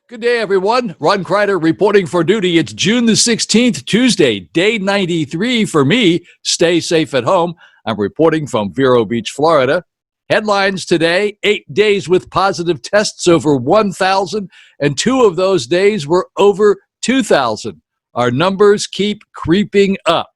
Good day, everyone. Ron Crider reporting for duty. It's June the 16th, Tuesday, day 93 for me. Stay safe at home. I'm reporting from Vero Beach, Florida. Headlines today: 8 days with positive tests over 1,000, and 2 of those days were over 2,000. Our numbers keep creeping up.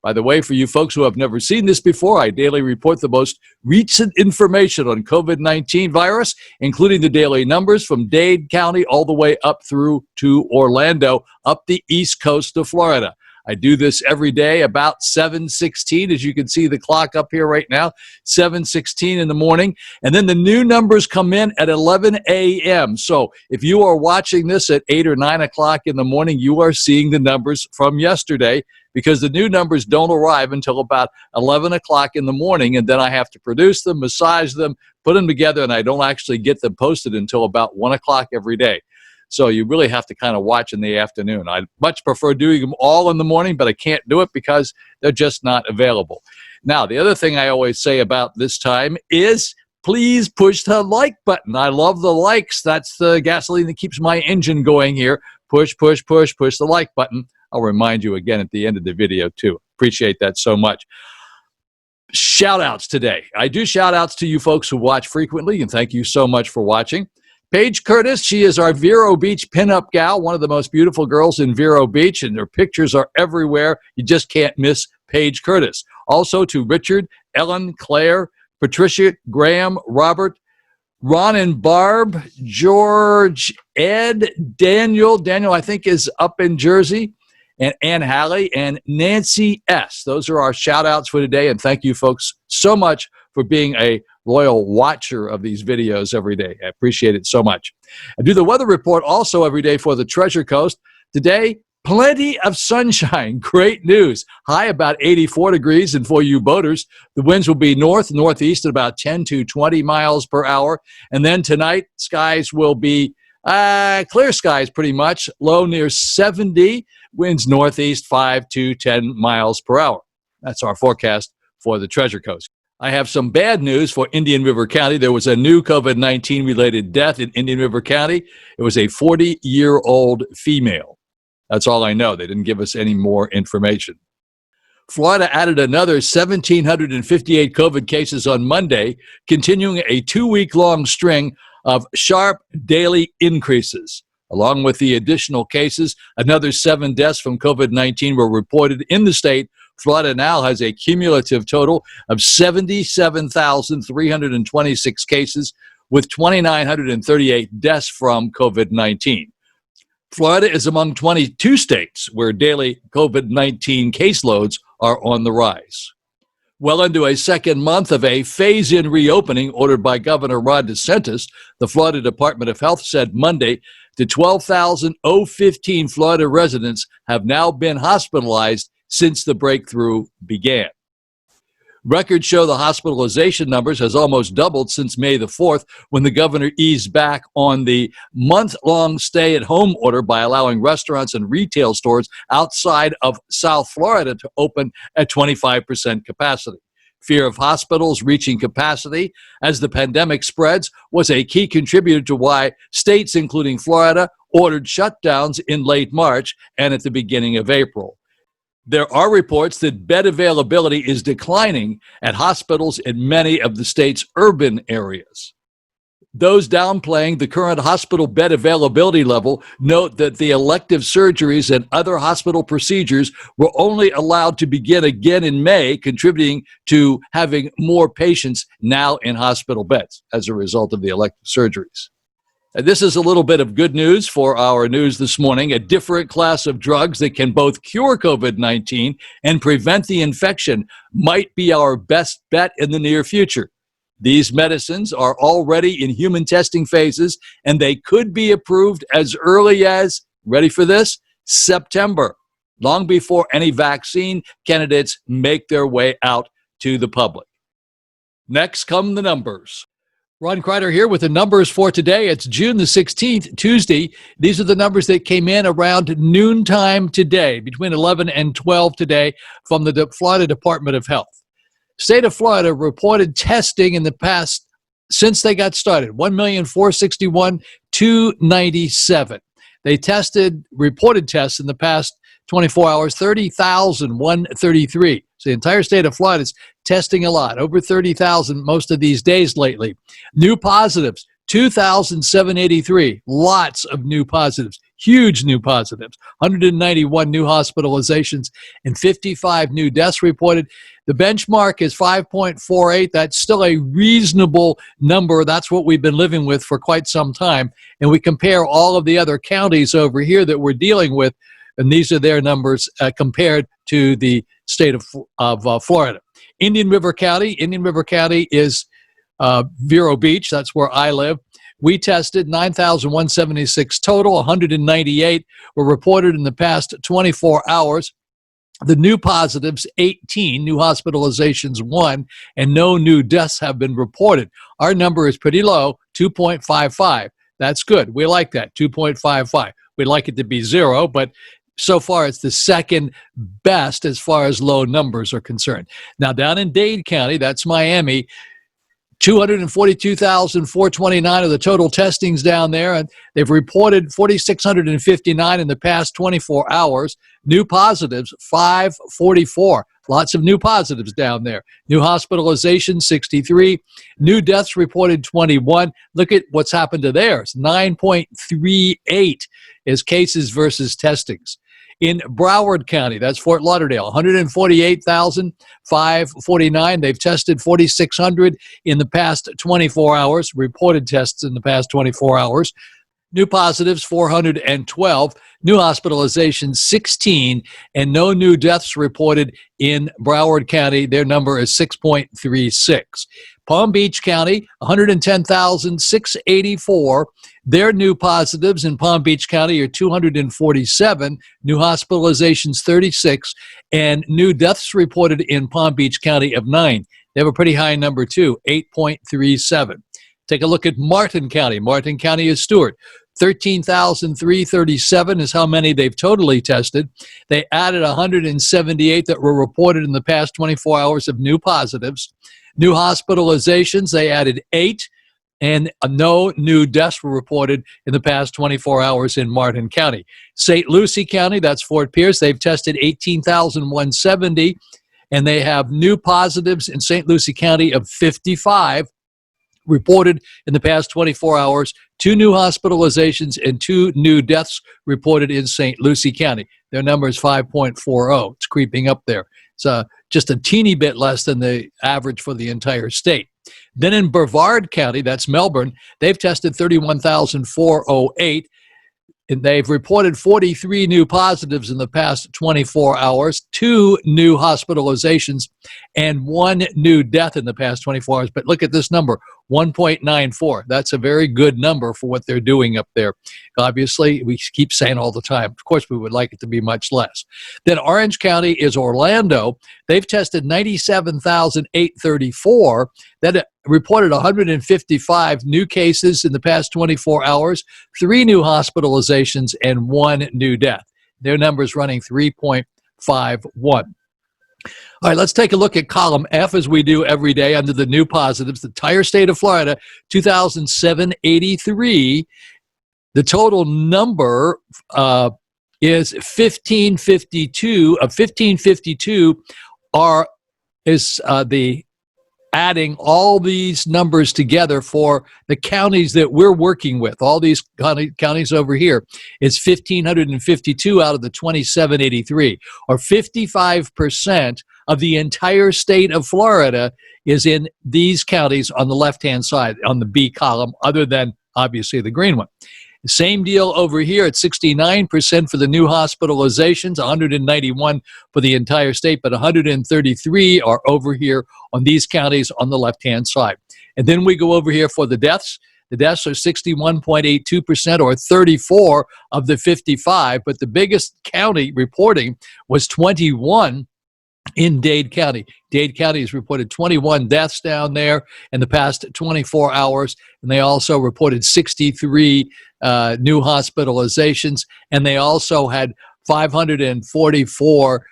By the way, for you folks who have never seen this before, I daily report the most recent information on COVID-19 virus, including the daily numbers from Dade County all the way up through to Orlando, up the east coast of Florida. I do this every day about 7:16, as you can see the clock up here right now, 7:16 in the morning. And then the new numbers come in at 11 a.m. So if you are watching this at 8 or 9 o'clock in the morning, you are seeing the numbers from yesterday, because the new numbers don't arrive until about 11 o'clock in the morning, and then I have to produce them, massage them, put them together, and I don't actually get them posted until about 1 o'clock every day. So you really have to kind of watch in the afternoon. I'd much prefer doing them all in the morning, but I can't do it because they're just not available. Now, the other thing I always say about this time is please push the like button. I love the likes. That's the gasoline that keeps my engine going here. Push, push, push, push the like button. I'll remind you again at the end of the video, too. Appreciate that so much. Shout-outs today. I do shout-outs to you folks who watch frequently, and thank you so much for watching. Paige Curtis, she is our Vero Beach pinup gal, one of the most beautiful girls in Vero Beach, and her pictures are everywhere. You just can't miss Paige Curtis. Also to Richard, Ellen, Claire, Patricia, Graham, Robert, Ron and Barb, George, Ed, Daniel. Daniel, I think, is up in Jersey. And Ann Hawley and Nancy S. Those are our shout-outs for today, and thank you folks so much for being a loyal watcher of these videos every day. I appreciate it so much. I do the weather report also every day for the Treasure Coast. Today, plenty of sunshine. Great news. High about 84 degrees, and for you boaters, the winds will be northeast at about 10 to 20 miles per hour. And then tonight, skies will be clear skies pretty much, low near 70, winds northeast 5 to 10 miles per hour. That's our forecast for the Treasure Coast. I have some bad news for Indian River County. There was a new COVID-19 related death in Indian River County. It was a 40-year-old female. That's all I know. They didn't give us any more information. Florida added another 1,758 COVID cases on Monday, continuing a 2-week-long string of sharp daily increases. Along with the additional cases, another 7 deaths from COVID-19 were reported in the state. Florida now has a cumulative total of 77,326 cases, with 2,938 deaths from COVID-19. Florida is among 22 states where daily COVID-19 caseloads are on the rise. Well into a second month of a phase-in reopening ordered by Governor Ron DeSantis, the Florida Department of Health said Monday that 12,015 Florida residents have now been hospitalized since the breakthrough began. Records show the hospitalization numbers has almost doubled since May the 4th, when the governor eased back on the month-long stay-at-home order by allowing restaurants and retail stores outside of South Florida to open at 25% capacity. Fear of hospitals reaching capacity as the pandemic spreads was a key contributor to why states, including Florida, ordered shutdowns in late March and at the beginning of April. There are reports that bed availability is declining at hospitals in many of the state's urban areas. Those downplaying the current hospital bed availability level note that the elective surgeries and other hospital procedures were only allowed to begin again in May, contributing to having more patients now in hospital beds as a result of the elective surgeries. This is a little bit of good news for our news this morning. A different class of drugs that can both cure COVID-19 and prevent the infection might be our best bet in the near future. These medicines are already in human testing phases, and they could be approved as early as, ready for this, September, long before any vaccine candidates make their way out to the public. Next come the numbers. Ron Crider here with the numbers for today. It's June the 16th, Tuesday. These are the numbers that came in around noontime today, between 11 and 12 today, from the Florida Department of Health. State of Florida reported testing in the past, since they got started, 1,461,200 297. They tested, reported tests in the past 24 hours, 30,133. So the entire state of Florida is testing a lot, over 30,000 most of these days lately. New positives, 2,783. Lots of new positives, huge new positives. 191 new hospitalizations and 55 new deaths reported. The benchmark is 5.48. That's still a reasonable number. That's what we've been living with for quite some time. And we compare all of the other counties over here that we're dealing with, and these are their numbers compared to the state of Florida. Indian River County is Vero Beach. That's where I live. We tested 9,176 total. 198 were reported in the past 24 hours. The new positives, 18, new hospitalizations, 1, and no new deaths have been reported. Our number is pretty low, 2.55. That's good. We like that, 2.55. We'd like it to be 0, but so far it's the second best as far as low numbers are concerned. Now, down in Dade County, that's Miami, 242,429 of the total testings down there, and they've reported 4,659 in the past 24 hours. New positives, 544. Lots of new positives down there. New hospitalizations, 63. New deaths reported, 21. Look at what's happened to theirs. 9.38 is cases versus testings. In Broward County, that's Fort Lauderdale, 148,549. They've tested 4,600 in the past 24 hours, reported tests in the past 24 hours. New positives, 412. New hospitalizations, 16. And no new deaths reported in Broward County. Their number is 6.36. Palm Beach County, 110,684. Their new positives in Palm Beach County are 247. New hospitalizations, 36. And new deaths reported in Palm Beach County of 9. They have a pretty high number, too, 8.37. Take a look at Martin County. Martin County is Stewart. 13,337 is how many they've totally tested. They added 178 that were reported in the past 24 hours of new positives. New hospitalizations, they added 8, and no new deaths were reported in the past 24 hours in Martin County. St. Lucie County, that's Fort Pierce, they've tested 18,170, and they have new positives in St. Lucie County of 55 reported in the past 24 hours, 2 new hospitalizations and 2 new deaths reported in St. Lucie County. Their number is 5.40. It's creeping up there. It's just a teeny bit less than the average for the entire state. Then in Brevard County, that's Melbourne, they've tested 31,408. And they've reported 43 new positives in the past 24 hours, 2 new hospitalizations, and 1 new death in the past 24 hours. But look at this number, 1.94. That's a very good number for what they're doing up there. Obviously, we keep saying all the time, of course, we would like it to be much less. Then Orange County is Orlando. They've tested 97,834. That reported 155 new cases in the past 24 hours, 3 new hospitalizations, and 1 new death. Their number is running 3.51. All right, let's take a look at column F as we do every day under the new positives. The entire state of Florida, 2,783. The total number is 1,552. Of 1,552 is the adding all these numbers together for the counties that we're working with, all these counties over here, is 1,552 out of the 2,783, or 55% of the entire state of Florida is in these counties on the left-hand side, on the B column, other than, obviously, the green one. Same deal over here at 69% for the new hospitalizations, 191 for the entire state, but 133 are over here on these counties on the left-hand side. And then we go over here for the deaths. The deaths are 61.82%, or 34 of the 55, but the biggest county reporting was 21 in Dade County. Dade County has reported 21 deaths down there in the past 24 hours, and they also reported 63 new hospitalizations, and they also had 544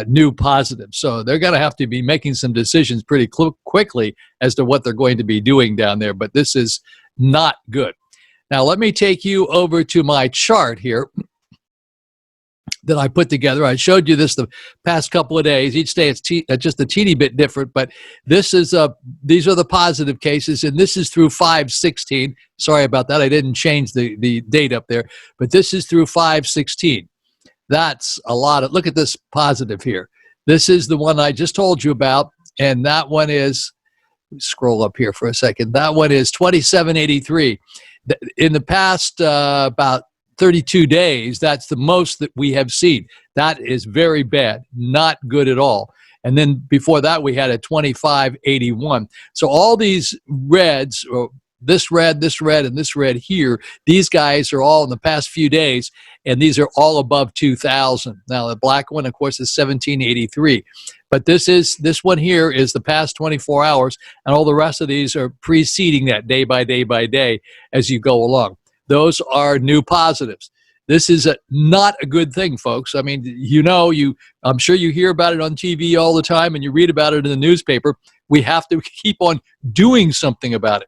new positives. So they're going to have to be making some decisions pretty quickly as to what they're going to be doing down there, but this is not good. Now, let me take you over to my chart here that I put together. I showed you this the past couple of days. Each day it's just a teeny bit different, but this is these are the positive cases, and this is through 5/16. Sorry about that. I didn't change the date up there, but this is through 5/16. That's a lot of, look at this positive here. This is the one I just told you about, and that one is, scroll up here for a second, that one is 2783. In the past about 32 days, that's the most that we have seen. That is very bad, not good at all. And then before that, we had a 2581. So all these reds, or this red, and this red here, these guys are all in the past few days, and these are all above 2,000. Now, the black one, of course, is 1783. But this one here is the past 24 hours, and all the rest of these are preceding that day by day by day as you go along. Those are new positives. This is not a good thing, folks. I mean, I'm sure you hear about it on TV all the time, and you read about it in the newspaper. We have to keep on doing something about it.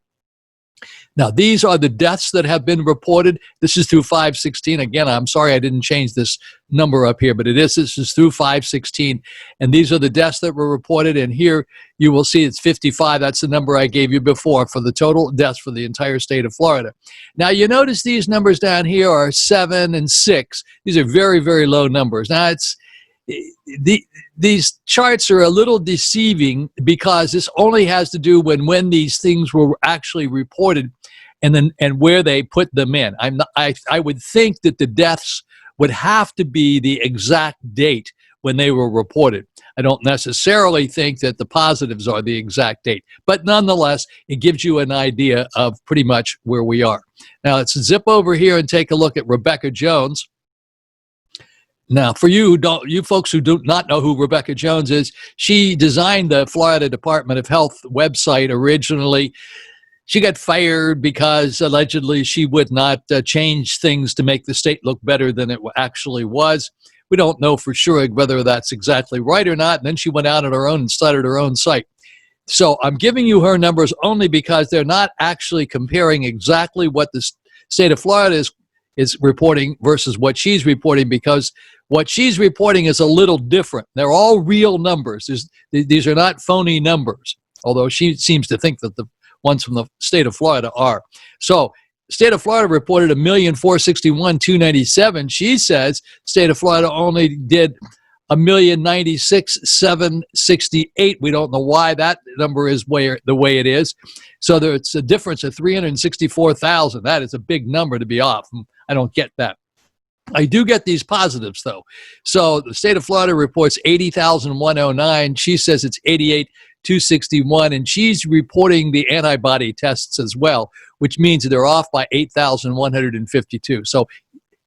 Now, these are the deaths that have been reported. This is through 5/16. Again, I'm sorry I didn't change this number up here, but this is through 5/16. And these are the deaths that were reported. And here you will see it's 55. That's the number I gave you before for the total deaths for the entire state of Florida. Now, you notice these numbers down here are 7 and 6. These are very, very low numbers. Now, these charts are a little deceiving because this only has to do when these things were actually reported and where they put them in. I would think that the deaths would have to be the exact date when they were reported. I don't necessarily think that the positives are the exact date, but nonetheless, it gives you an idea of pretty much where we are. Now, let's zip over here and take a look at Rebecca Jones. Now, for you folks who do not know who Rebecca Jones is, she designed the Florida Department of Health website originally. She got fired because allegedly she would not change things to make the state look better than it actually was. We don't know for sure whether that's exactly right or not. And then she went out on her own and started her own site. So I'm giving you her numbers only because they're not actually comparing exactly what the state of Florida is reporting versus what she's reporting, because what she's reporting is a little different. They're all real numbers. These are not phony numbers, although she seems to think that the ones from the state of Florida are. So state of Florida reported 1,461,297. She says state of Florida only did 1,096,768. We don't know why that number is the way it is. So there's a difference of 364,000. That is a big number to be off. I don't get that. I do get these positives, though. So the state of Florida reports 80,109. She says it's 88,261, and she's reporting the antibody tests as well, which means they're off by 8,152. So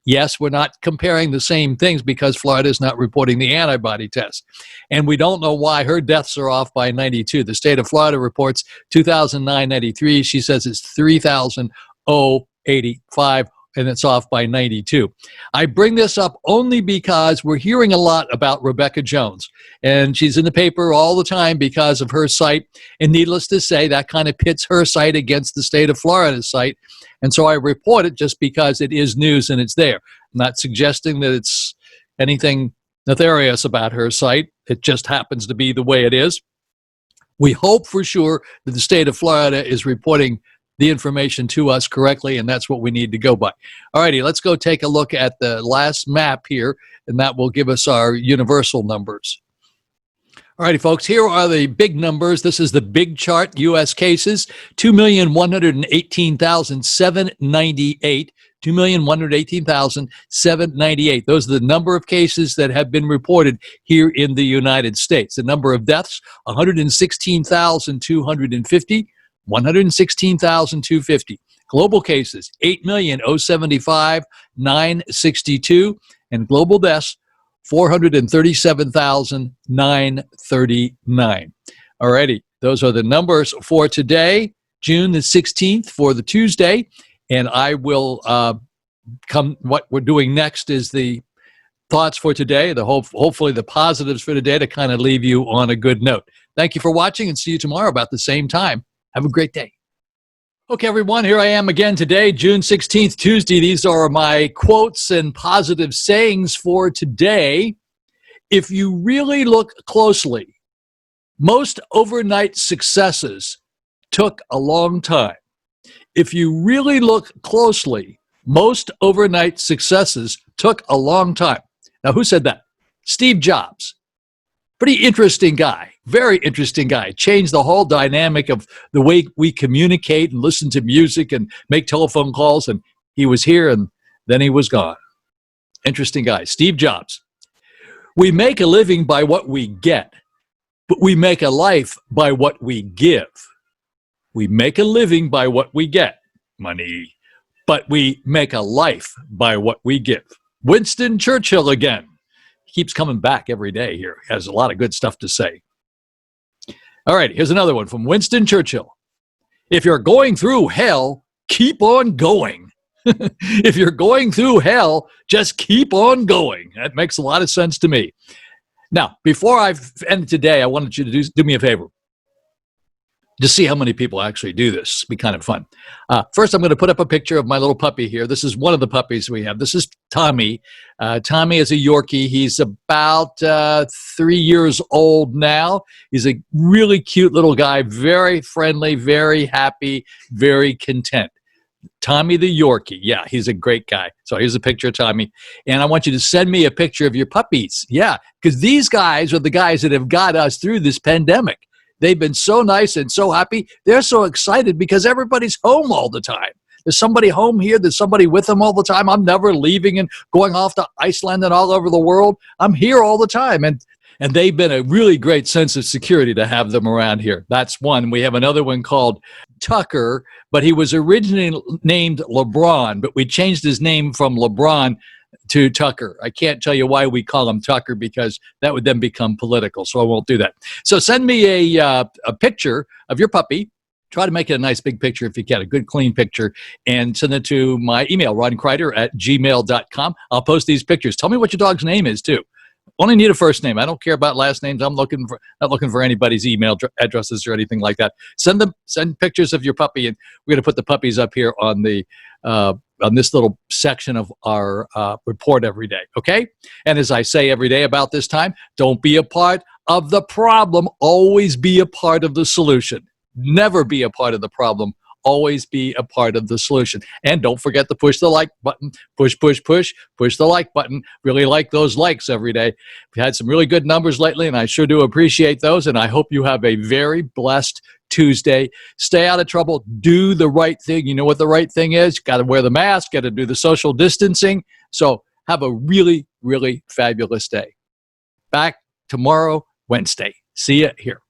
yes, we're not comparing the same things because Florida is not reporting the antibody tests. And we don't know why her deaths are off by 92. The state of Florida reports 2,993. She says it's 3,085. And it's off by 92. I bring this up only because we're hearing a lot about Rebecca Jones, and she's in the paper all the time because of her site, and needless to say, that kind of pits her site against the state of Florida's site, and so I report it just because it is news and it's there. I'm not suggesting that it's anything nefarious about her site. It just happens to be the way it is. We hope for sure that the state of Florida is reporting the information to us correctly, and that's what we need to go by. All righty, let's go take a look at the last map here, and that will give us our universal numbers. All righty, folks, here are the big numbers. This is the big chart, U.S. cases, 2,118,798. 2,118,798. Those are the number of cases that have been reported here in the United States. The number of deaths, 116,250. 116,250. Global cases, 8,075,962. And global deaths, 437,939. Alrighty, those are the numbers for today, June the 16th for the Tuesday. And I will what we're doing next is the thoughts for today, hopefully the positives for today to kind of leave you on a good note. Thank you for watching, and see you tomorrow about the same time. Have a great day. Okay, everyone, here I am again today, June 16th, Tuesday. These are my quotes and positive sayings for today. If you really look closely, most overnight successes took a long time. If you really look closely, most overnight successes took a long time. Now, who said that? Steve Jobs. Pretty interesting guy, very interesting guy. Changed the whole dynamic of the way we communicate and listen to music and make telephone calls. And he was here and then he was gone. Interesting guy, Steve Jobs. We make a living by what we get, but we make a life by what we give. We make a living by what we get, money, but we make a life by what we give. Winston Churchill again. Keeps coming back every day here. Has a lot of good stuff to say. All right, here's another one from Winston Churchill. If you're going through hell, keep on going. If you're going through hell, just keep on going. That makes a lot of sense to me. Now, before I end today, I wanted you to do me a favor. To see how many people actually do this. It'd be kind of fun. First, I'm going to put up a picture of my little puppy here. This is one of the puppies we have. This is Tommy. Tommy is a Yorkie. He's about 3 years old now. He's a really cute little guy, very friendly, very happy, very content. Tommy the Yorkie. Yeah, he's a great guy. So here's a picture of Tommy. And I want you to send me a picture of your puppies. Yeah, because these guys are the guys that have got us through this pandemic. They've been so nice and so happy. They're so excited because everybody's home all the time. There's somebody home here. There's somebody with them all the time. I'm never leaving and going off to Iceland and all over the world. I'm here all the time. And they've been a really great sense of security to have them around here. That's one. We have another one called Tucker, but he was originally named LeBron, but we changed his name from LeBron to Tucker. I can't tell you why we call him Tucker because that would then become political, so I won't do that. So send me a picture of your puppy. Try to make it a nice big picture if you can, a good clean picture, and send it to my email, rodcrider@gmail.com. I'll post these pictures. Tell me what your dog's name is, too. Only need a first name. I don't care about last names. I'm not looking for anybody's email addresses or anything like that. Send pictures of your puppy, and we're going to put the puppies up here on the on this little section of our report every day, okay? And as I say every day about this time, don't be a part of the problem. Always be a part of the solution. Never be a part of the problem. Always be a part of the solution. And don't forget to push the like button. Push the like button. Really like those likes every day. We've had some really good numbers lately, and I sure do appreciate those, and I hope you have a very blessed Tuesday. Stay out of trouble. Do the right thing. You know what the right thing is? Got to wear the mask. Got to do the social distancing. So have a really, really fabulous day. Back tomorrow, Wednesday. See you here.